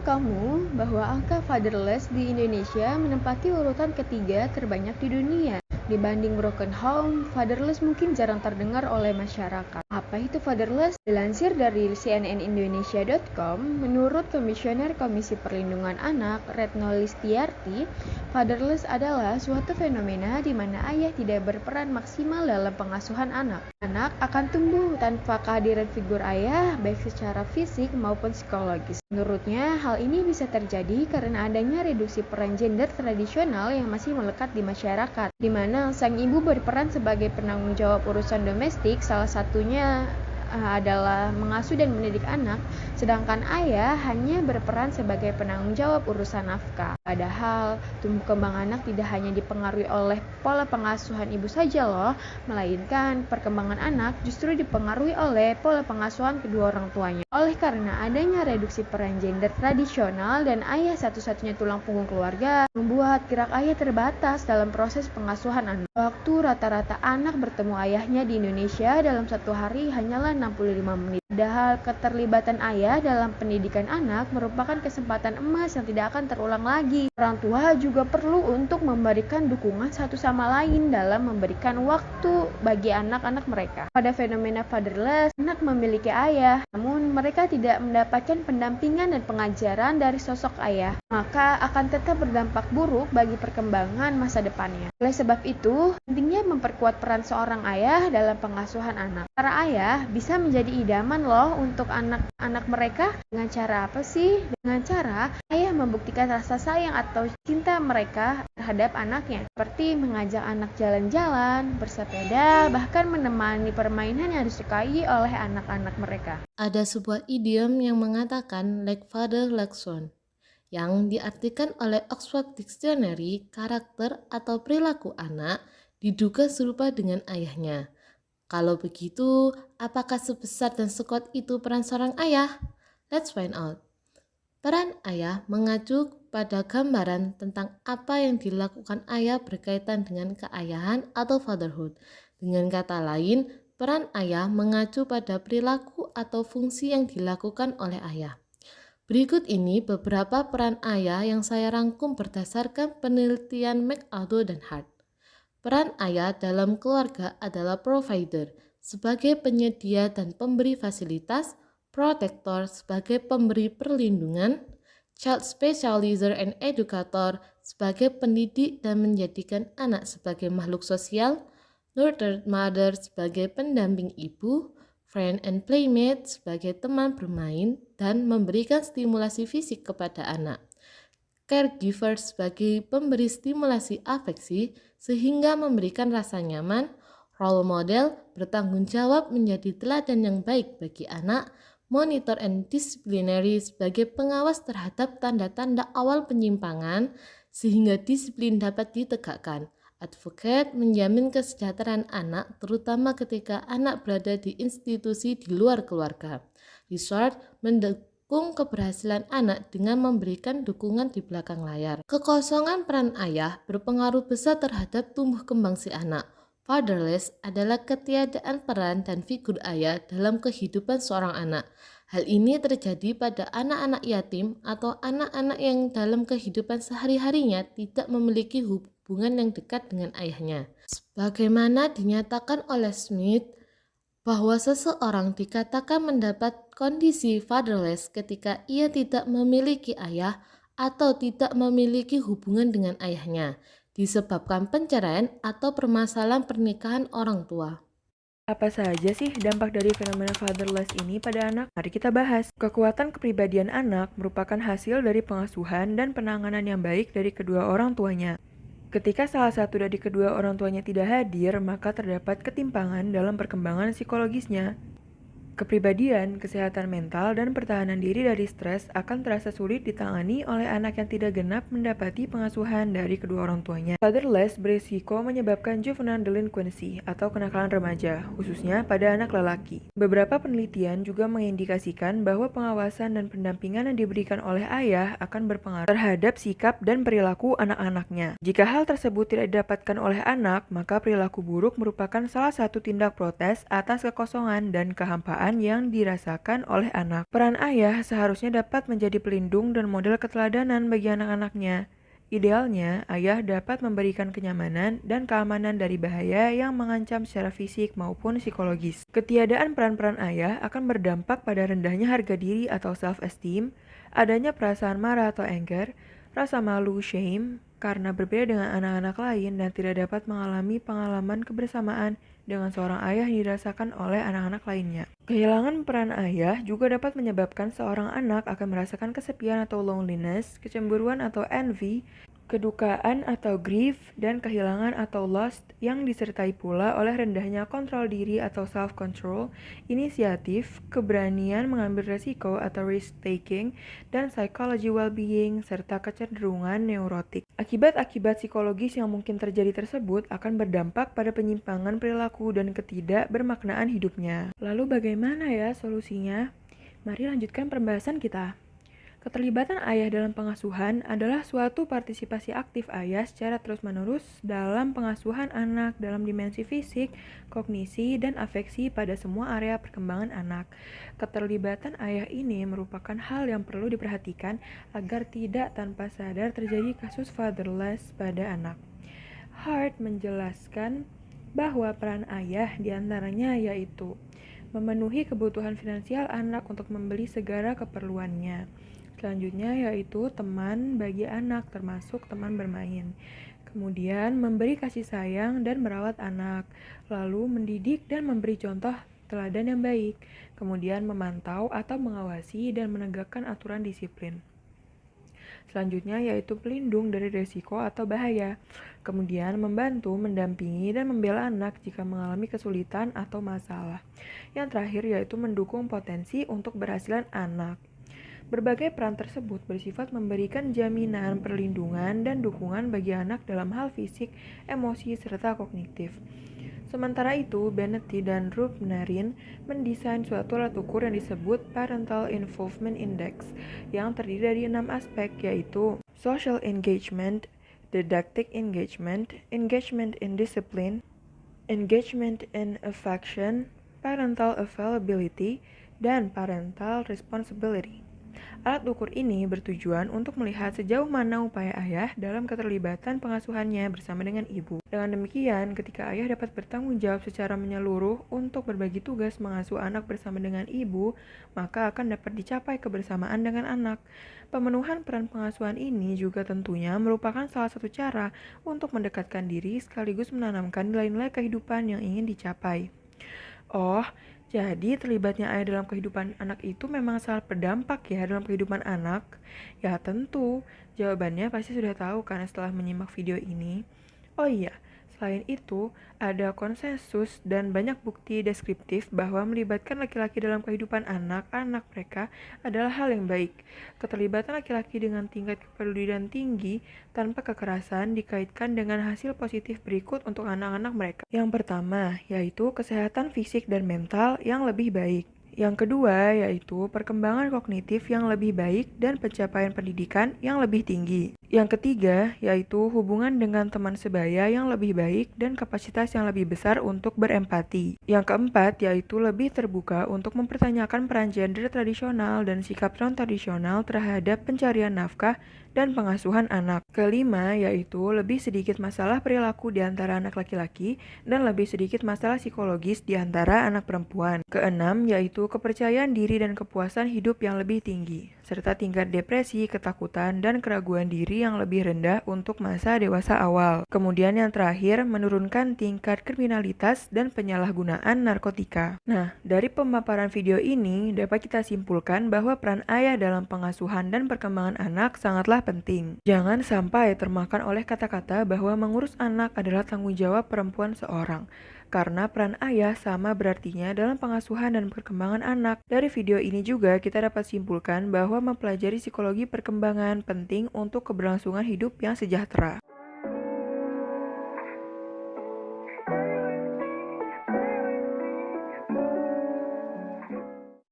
kamu bahwa angka fatherless di Indonesia menempati urutan ketiga terbanyak di dunia? Dibanding broken home, fatherless mungkin jarang terdengar oleh masyarakat. Apa itu fatherless? Dilansir dari cnnindonesia.com, menurut Komisioner Komisi Perlindungan Anak, Retno Listiarti, fatherless adalah suatu fenomena di mana ayah tidak berperan maksimal dalam pengasuhan anak. Anak akan tumbuh tanpa kehadiran figur ayah, baik secara fisik maupun psikologis. Menurutnya, hal ini bisa terjadi karena adanya reduksi peran gender tradisional yang masih melekat di masyarakat, di mana sang ibu berperan sebagai penanggung jawab urusan domestik, salah satunya adalah mengasuh dan mendidik anak, sedangkan ayah hanya berperan sebagai penanggung jawab urusan nafkah. Padahal tumbuh kembang anak tidak hanya dipengaruhi oleh pola pengasuhan ibu saja loh, melainkan perkembangan anak justru dipengaruhi oleh pola pengasuhan kedua orang tuanya. Oleh karena adanya reduksi peran gender tradisional dan ayah satu-satunya tulang punggung keluarga, membuat gerak ayah terbatas dalam proses pengasuhan anak. Waktu rata-rata anak bertemu ayahnya di Indonesia dalam satu hari hanyalah 65 menit. Padahal keterlibatan ayah dalam pendidikan anak merupakan kesempatan emas yang tidak akan terulang lagi. Orang tua juga perlu untuk memberikan dukungan satu sama lain dalam memberikan waktu bagi anak-anak mereka. Pada fenomena fatherless, anak memiliki ayah, namun mereka tidak mendapatkan pendampingan dan pengajaran dari sosok ayah, maka akan tetap berdampak buruk bagi perkembangan masa depannya. Oleh sebab itu, pentingnya memperkuat peran seorang ayah dalam pengasuhan anak. Para ayah bisa menjadi idaman loh untuk anak-anak mereka. Dengan cara apa sih? Dengan cara ayah membuktikan rasa sayang atau cinta mereka terhadap anaknya, seperti mengajak anak jalan-jalan, bersepeda, bahkan menemani permainan yang disukai oleh anak-anak mereka. Ada sebuah idiom yang mengatakan like father like son, yang diartikan oleh Oxford Dictionary, karakter atau perilaku anak diduga serupa dengan ayahnya. Kalau begitu, apakah sebesar dan sekuat itu peran seorang ayah? Let's find out. Peran ayah mengacu pada gambaran tentang apa yang dilakukan ayah berkaitan dengan keayahan atau fatherhood. Dengan kata lain, peran ayah mengacu pada perilaku atau fungsi yang dilakukan oleh ayah. Berikut ini beberapa peran ayah yang saya rangkum berdasarkan penelitian McAdoo dan Hart. Peran ayah dalam keluarga adalah provider, sebagai penyedia dan pemberi fasilitas, protector sebagai pemberi perlindungan, child specializer and educator sebagai pendidik dan menjadikan anak sebagai makhluk sosial, nurtured mother sebagai pendamping ibu, friend and playmate sebagai teman bermain dan memberikan stimulasi fisik kepada anak, caregiver sebagai pemberi stimulasi afeksi sehingga memberikan rasa nyaman, role model bertanggung jawab menjadi teladan yang baik bagi anak, monitor and disciplinary sebagai pengawas terhadap tanda-tanda awal penyimpangan sehingga disiplin dapat ditegakkan, advocate menjamin kesejahteraan anak terutama ketika anak berada di institusi di luar keluarga, resort mendukung keberhasilan anak dengan memberikan dukungan di belakang layar. Kekosongan peran ayah berpengaruh besar terhadap tumbuh kembang si anak. Fatherless adalah ketiadaan peran dan figur ayah dalam kehidupan seorang anak. Hal ini terjadi pada anak-anak yatim atau anak-anak yang dalam kehidupan sehari-harinya tidak memiliki hubungan yang dekat dengan ayahnya. Sebagaimana dinyatakan oleh Smith, bahwa seseorang dikatakan mendapat kondisi fatherless ketika ia tidak memiliki ayah atau tidak memiliki hubungan dengan ayahnya, disebabkan perceraian atau permasalahan pernikahan orang tua. Apa saja sih dampak dari fenomena fatherless ini pada anak? Mari kita bahas. Kekuatan kepribadian anak merupakan hasil dari pengasuhan dan penanganan yang baik dari kedua orang tuanya. Ketika salah satu dari kedua orang tuanya tidak hadir, maka terdapat ketimpangan dalam perkembangan psikologisnya. Kepribadian, kesehatan mental, dan pertahanan diri dari stres akan terasa sulit ditangani oleh anak yang tidak genap mendapati pengasuhan dari kedua orang tuanya. Fatherless berisiko menyebabkan juvenile delinquency atau kenakalan remaja, khususnya pada anak lelaki. Beberapa penelitian juga mengindikasikan bahwa pengawasan dan pendampingan yang diberikan oleh ayah akan berpengaruh terhadap sikap dan perilaku anak-anaknya. Jika hal tersebut tidak didapatkan oleh anak, maka perilaku buruk merupakan salah satu tindak protes atas kekosongan dan kehampaan perasaan yang dirasakan oleh anak. Peran ayah seharusnya dapat menjadi pelindung dan model keteladanan bagi anak-anaknya. Idealnya, ayah dapat memberikan kenyamanan dan keamanan dari bahaya yang mengancam secara fisik maupun psikologis. Ketiadaan peran-peran ayah akan berdampak pada rendahnya harga diri atau self-esteem, adanya perasaan marah atau anger, rasa malu, shame, karena berbeda dengan anak-anak lain dan tidak dapat mengalami pengalaman kebersamaan dengan seorang ayah yang dirasakan oleh anak-anak lainnya. Kehilangan peran ayah juga dapat menyebabkan seorang anak akan merasakan kesepian atau loneliness, kecemburuan atau envy, kedukaan atau grief, dan kehilangan atau lost yang disertai pula oleh rendahnya kontrol diri atau self-control, inisiatif, keberanian mengambil resiko atau risk-taking, dan psychology well-being, serta kecenderungan neurotik. Akibat-akibat psikologis yang mungkin terjadi tersebut akan berdampak pada penyimpangan perilaku dan ketidakbermaknaan hidupnya. Lalu bagaimana ya solusinya? Mari lanjutkan pembahasan kita. Keterlibatan ayah dalam pengasuhan adalah suatu partisipasi aktif ayah secara terus-menerus dalam pengasuhan anak dalam dimensi fisik, kognisi, dan afeksi pada semua area perkembangan anak. Keterlibatan ayah ini merupakan hal yang perlu diperhatikan agar tidak tanpa sadar terjadi kasus fatherless pada anak. Hart menjelaskan bahwa peran ayah diantaranya yaitu memenuhi kebutuhan finansial anak untuk membeli segala keperluannya. Selanjutnya yaitu teman bagi anak termasuk teman bermain. Kemudian memberi kasih sayang dan merawat anak. Lalu mendidik dan memberi contoh teladan yang baik. Kemudian memantau atau mengawasi dan menegakkan aturan disiplin. Selanjutnya yaitu pelindung dari risiko atau bahaya. Kemudian membantu, mendampingi, dan membela anak jika mengalami kesulitan atau masalah. Yang terakhir yaitu mendukung potensi untuk berhasilan anak. Berbagai peran tersebut bersifat memberikan jaminan perlindungan dan dukungan bagi anak dalam hal fisik, emosi, serta kognitif. Sementara itu, Benetti dan Rubnarin mendesain suatu alat ukur yang disebut Parental Involvement Index yang terdiri dari 6 aspek yaitu social engagement, didactic engagement, engagement in discipline, engagement in affection, parental availability, dan parental responsibility. Alat ukur ini bertujuan untuk melihat sejauh mana upaya ayah dalam keterlibatan pengasuhannya bersama dengan ibu. Dengan demikian, ketika ayah dapat bertanggung jawab secara menyeluruh untuk berbagi tugas mengasuh anak bersama dengan ibu, maka akan dapat dicapai kebersamaan dengan anak. Pemenuhan peran pengasuhan ini juga tentunya merupakan salah satu cara untuk mendekatkan diri sekaligus menanamkan nilai-nilai kehidupan yang ingin dicapai. Oh, jadi terlibatnya ayah dalam kehidupan anak itu memang sangat berdampak ya dalam kehidupan anak? Ya tentu, jawabannya pasti sudah tahu kan setelah menyimak video ini. Oh iya, selain itu ada konsensus dan banyak bukti deskriptif bahwa melibatkan laki-laki dalam kehidupan anak-anak mereka adalah hal yang baik. Keterlibatan laki-laki dengan tingkat kepedulian tinggi tanpa kekerasan dikaitkan dengan hasil positif berikut untuk anak-anak mereka. Yang pertama, yaitu kesehatan fisik dan mental yang lebih baik. Yang kedua, yaitu perkembangan kognitif yang lebih baik dan pencapaian pendidikan yang lebih tinggi. Yang ketiga, yaitu hubungan dengan teman sebaya yang lebih baik dan kapasitas yang lebih besar untuk berempati. Yang keempat, yaitu lebih terbuka untuk mempertanyakan peran gender tradisional dan sikap non-tradisional terhadap pencarian nafkah dan pengasuhan anak. Kelima, yaitu lebih sedikit masalah perilaku di antara anak laki-laki dan lebih sedikit masalah psikologis di antara anak perempuan. Keenam, yaitu kepercayaan diri dan kepuasan hidup yang lebih tinggi, serta tingkat depresi, ketakutan, dan keraguan diri yang lebih rendah untuk masa dewasa awal. Kemudian yang terakhir, menurunkan tingkat kriminalitas dan penyalahgunaan narkotika. Nah, dari pemaparan video ini dapat kita simpulkan bahwa peran ayah dalam pengasuhan dan perkembangan anak sangatlah penting. Jangan sampai termakan oleh kata-kata bahwa mengurus anak adalah tanggung jawab perempuan seorang. Karena peran ayah sama berartinya dalam pengasuhan dan perkembangan anak. Dari video ini juga kita dapat simpulkan bahwa mempelajari psikologi perkembangan penting untuk keberlangsungan hidup yang sejahtera.